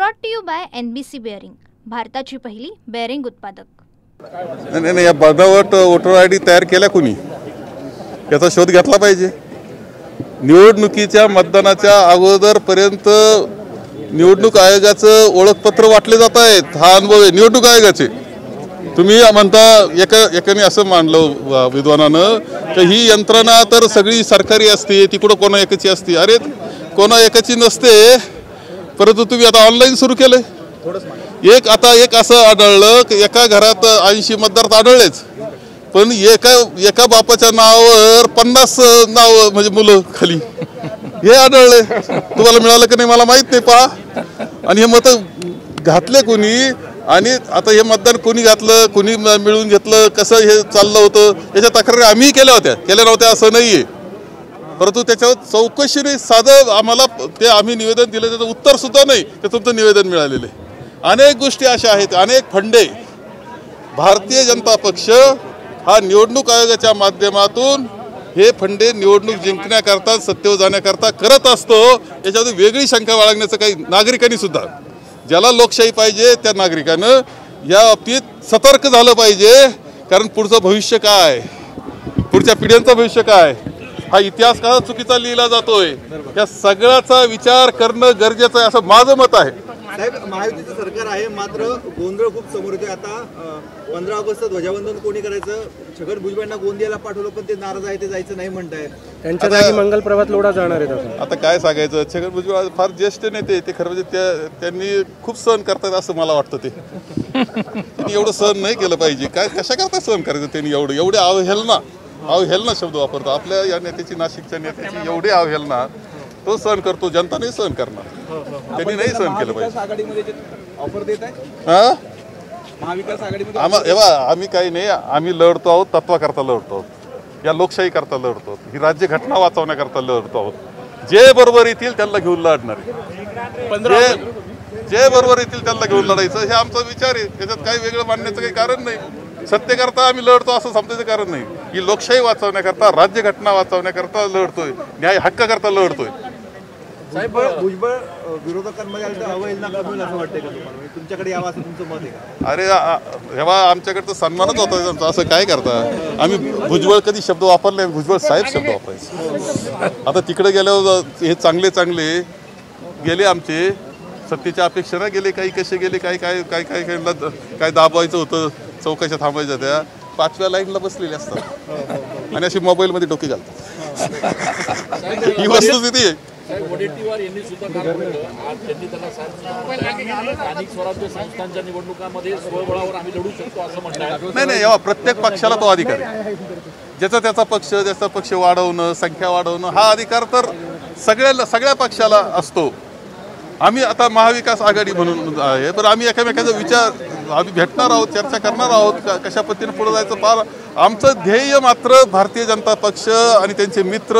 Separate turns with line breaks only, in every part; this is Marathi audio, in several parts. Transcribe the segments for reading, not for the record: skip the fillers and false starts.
Brought to you by NBC bearing, भारताची पहिली बेअरिंग उत्पादक।
नाही, या बनावट वोटर ID तयार केल्या कुणी याचा शोध घेतला पाहिजे। निवडणुकीच्या मतदानाच्या अगोदरपर्यंत निवडणूक आयोगाचं ओळखपत्र वाटले जात आहेत। हा अनुभव आहे निवडणूक आयोगाचे। तुम्ही म्हणता एकाने असं मानलं विद्वानानं की ही यंत्रणा तर सगळी सरकारी असते, ती कुठं कोणा एकाची असते। अरे कोणा एकाची नसते, परंतु तुम्ही आता ऑनलाईन सुरू केलंय। एक असं आढळलं की एका घरात 80 मतदार आढळलेच, पण एका बापाच्या नावावर 50 नाव म्हणजे मुलं खाली हे आढळले। तुम्हाला मिळालं की नाही मला माहित नाही। पहा, आणि हे मत घातले कोणी आणि आता हे मतदान कोणी घातलं, कोणी मिळून घेतलं, कसं हे चाललं होतं याच्या तक्रारी आम्ही केल्या नव्हत्या असं नाहीये। परंतु त्याच्यावर चौकशीने साधं आम्हाला ते आम्ही निवेदन दिलं, त्याचं उत्तर सुद्धा नाही, ते तुमचं निवेदन मिळालेलं आहे। अनेक गोष्टी अशा आहेत, अनेक फंडे भारतीय जनता पक्ष हा निवडणूक आयोगाच्या माध्यमातून हे फंडे निवडणूक जिंकण्याकरता सत्तेवर जाण्याकरता करत असतो। याच्यामध्ये वेगळी शंका बाळगण्याचं काही नागरिकांनी सुद्धा, ज्याला लोकशाही पाहिजे त्या नागरिकानं या बाबतीत सतर्क झालं पाहिजे। कारण पुढचं भविष्य काय, पुढच्या पिढ्यांचं भविष्य काय, हा इतिहास का चुकीचा लिहिला जातोय, या सगळ्याचा विचार करणं गरजेचं आहे असं माझं मत आहे।
साहेब, महायुतीचं सरकार आहे, मात्र गोंधळ खूप समोर येतोय। आता 15 ऑगस्ट ध्वजावंदन कोणी करायचं, छगन भुजबळांना गोंदियाला पाठवलं पण ते नाराज आहे, ते जायचं नाही म्हणतायत। त्यांच्या जागी मंगल प्रभात लोढा जाणार आहेत।
आता काय सांगायचं, छगन भुजबळ फार ज्येष्ठ नेते, ते खरं म्हणजे त्यांनी खूप सहन करतात असं मला वाटतं। त्यांनी एवढं सहन नाही केलं पाहिजे। काय कशा करता सहन करायचं त्यांनी एवढे अवहेलना शब्द वापरतो आपल्या या नेत्याची, नाशिकच्या नेत्याची एवढी अवहेलना तो सहन करतो, जनता नाही सहन करणार। त्यांनी नाही सहन केलं पाहिजे।
ऑफर देत आहे महाविकास आघाडीमध्ये
आम्ही काही नाही, आम्ही लढतो आहोत, तत्वाकरता लढतो आहोत, या लोकशाही करता लढतो आहोत, ही राज्य घटना वाचवण्याकरता लढतो आहोत। जे बरोबर येतील त्यांना घेऊन लढणार, जे बरोबर येतील त्यांना घेऊन लढायचं, हे आमचा विचार आहे। त्याच्यात काही वेगळं मानण्याचं काही कारण नाही। सत्तेकरता आम्ही लढतो असं समजायचं कारण नाही। ही लोकशाही वाचवण्याकरता, राज्य घटना वाचवण्याकरता लढतोय, न्याय हक्क करता लढतोय।
साहेब, भुजबळ विरोधकांमध्ये अवहेलना कमी असं वाटतंय का तुम्हाला? तुमच्याकडे यावं असं तुमचं मत आहे का?
अरे तेव्हा आमच्याकडे तर सन्मानच होता त्यांचा, असं काय करता? आम्ही भुजबळ कधी शब्द वापरले, भुजबळ साहेब शब्द वापरायचे। आता तिकडे गेल्यावर हे चांगले गेले, आमचे सत्तेच्या अपेक्षेनं गेले, काही कसे गेले, काय दाबायचं होतं, चौकशा थांबायच्या त्या 5व्या लाईनला बसलेले असतात आणि अशी मोबाईलमध्ये डोके घालतात। ही वस्तुस्थिती आहे।
वडेट्टीवार यांनी सुद्धा आज त्यांनी त्यांना स्थानिक स्वराज्य संस्थांच्या निवडणुकांमध्ये स्वबळावर आम्ही लढू शकतो असं म्हणतात।
नाही, प्रत्येक पक्षाला तो अधिकार आहे। ज्याचा पक्ष वाढवणं, संख्या वाढवणं हा अधिकार तर सगळ्या पक्षाला असतो। आम्ही आता महाविकास आघाडी म्हणून आहे, पण आम्ही एकमेकांचा विचार आम्ही भेटणार आहोत, चर्चा करणार आहोत, कशा पद्धतीने पुढे जायचं। फार आमचं ध्येय मात्र भारतीय जनता पक्ष आणि त्यांचे मित्र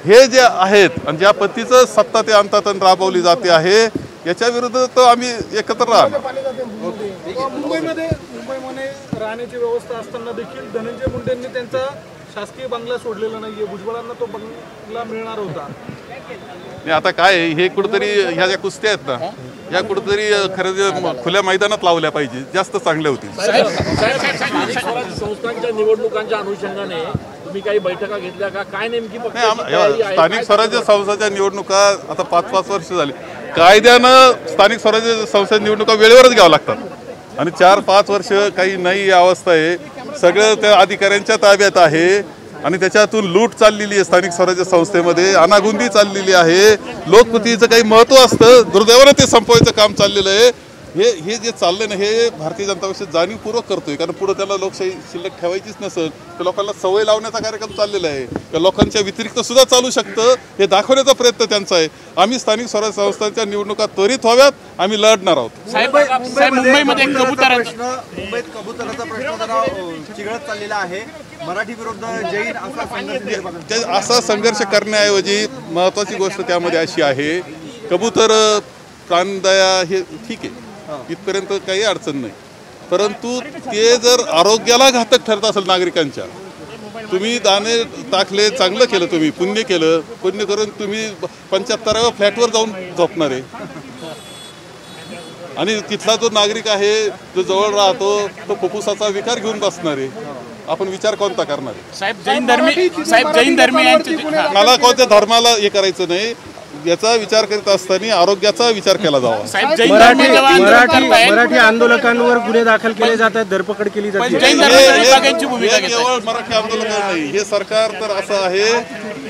हे जे आहेत आणि ज्या पद्धतीचं सत्ता ते अंतातन राबवली जाते आहे याच्या विरुद्ध तर आम्ही एकत्र राहणार।
मुंबईमध्ये राहण्याची व्यवस्था असताना देखील धनंजय मुंडेंनी त्यांचा शासकीय बंगला सोडलेला नाहीये, भुजबळांना तो बंगला मिळणार होता।
आता काय हे कुठेतरी ह्या ज्या कुस्त्या आहेत ना, या कुठेतरी खरं खुल्या मैदानात लावल्या पाहिजे, जास्त चांगल्या होतील।
स्थानिक स्वराज्य संस्थांच्या निवडणुकांच्या अनुषंगाने तुम्ही काही बैठका घेतल्या का? काय नेमकी
स्थानिक स्वराज्य संस्थांच्या निवडणुका आता 5-5 वर्ष झाली, कायद्यानं स्थानिक स्वराज्य संस्थांच्या निवडणुका वेळेवरच घ्याव्या लागतात आणि 4-5 वर्ष काही नाही अवस्था आहे। सगळं त्या अधिकाऱ्यांच्या ताब्यात आहे आणि त्याच्यातून लूट चाललेली आहे। स्थानिक स्वराज्य संस्थेमध्ये अनागुंदी चाललेली आहे। लोकप्रतिनिधीचं काही महत्त्व असतं, दुर्दैवानं ते संपवायचं काम चाललेलं आहे। हे जे चाललंय ना, हे भारतीय जनता पक्ष जाणीवपूर्वक करतोय, कारण पुढे त्याला लोकशाही शिल्लक ठेवायचीच नसेल तर लोकांना सवय लावण्याचा कार्यक्रम चाललेला आहे। त्या लोकांच्या व्यतिरिक्त सुद्धा चालू शकतं, हे दाखवण्याचा प्रयत्न त्यांचा आहे। आम्ही स्थानिक स्वराज्य संस्थांच्या निवडणुका त्वरित व्हाव्यात, आम्ही लढणार आहोत।
मुंबईत कबुतराचा प्रश्न जरा चिघळत चाललेला आहे। मराठी विरुद्ध जैन
असा संघर्ष करण्याऐवजी महत्त्वाची गोष्ट त्यामध्ये अशी आहे, कबूतर प्राणदया हे ठीक आहे, इथपर्यंत काही अडचण नाही, परंतु ते जर आरोग्याला घातक ठरत असेल नागरिकांच्या, तुम्ही दाणे टाकले, चांगलं केलं, तुम्ही पुण्य केलं, पुण्य करून तुम्ही 75व्या फ्लॅटवर जाऊन झोपणार आहे। आणि तिथला जो नागरिक आहे जो जवळ राहतो तो फुफ्फुसाचा विकार घेऊन बसणार आहे. आपण विचार कोणता करणार आहे?
साहेब जैन धर्मी
मला कोणत्या धर्माला हे करायचं नाही, याचा विचार करीत असताना आरोग्याचा विचार केला जावा.
मराठी आंदोलकांवर गुन्हे दाखल केले जातात, धरपकड केली जाते.
केवळ मराठी आंदोलन नाही, हे सरकार तर असं आहे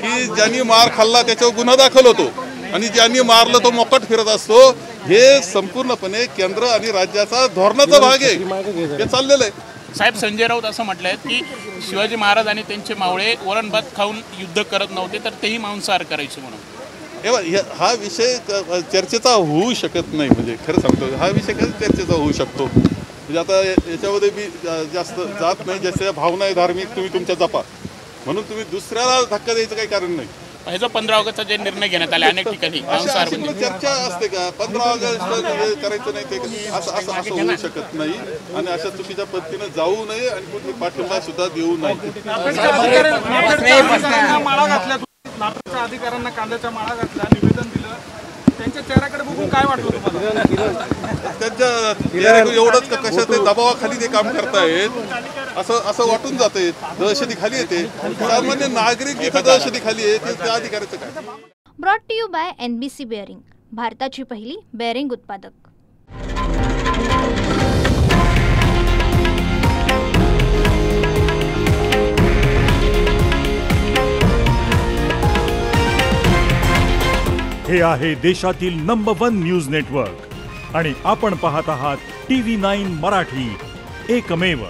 की ज्यांनी मार खाल्ला त्याच्यावर गुन्हा दाखल होतो आणि ज्यांनी मारलं तो मोकाट फिरत असतो. हे संपूर्णपणे केंद्र आणि राज्याचा धोरणाचा भाग आहे, हे चाललेलं आहे.
साहेब संजय राऊत असं म्हटलंय की शिवाजी महाराज आणि त्यांचे मावळे वरण भात खाऊन युद्ध करत नव्हते तर तेही मांसाहार करायचे म्हणून.
हा विषय चर्चेचा होऊ शकत नाही. म्हणजे खरं सांगतो, हा विषय कधी चर्चेचा होऊ शकतो. म्हणजे आता याच्यामध्ये मी जास्त जात नाही. ज्याच्या भावना आहे धार्मिक तुम्ही तुमच्या जपा, म्हणून तुम्ही दुसऱ्याला धक्का द्यायचं काही कारण नाही.
ह्याचा 15 ऑगस्टचा जे निर्णय घेण्यात आले अनेक ठिकाणी
चर्चा असते का 15 ऑगस्ट करायचं नाही ते असं होऊ शकत नाही. आणि अशा चुकीच्या पद्धतीने जाऊ नये आणि कुठे पाठिंबा सुद्धा देऊ नये.
नागरिकांच्या अधिकाऱ्यांना कांद्याच्या माळा घातल्या, निवेदन दिलं, त्यांच्या चेहऱ्याकडे बघून काय वाटलं तुम्हाला?
त्यांच्या एवढंच कशा ते दबावाखाली ते काम करतायत असं वाटून जाते. दहशती खाली येते. सामान्य नागरिक जिथे दहशती खाली आहे त्या अधिकाऱ्याचं काय?
Brought to you by NBC bearing, भारताची पहिली बेअरिंग उत्पादक.
हे आहे देशातील नंबर 1 न्यूज नेटवर्क आणि आपण पाहत आहात TV9 मराठी, एकमेव.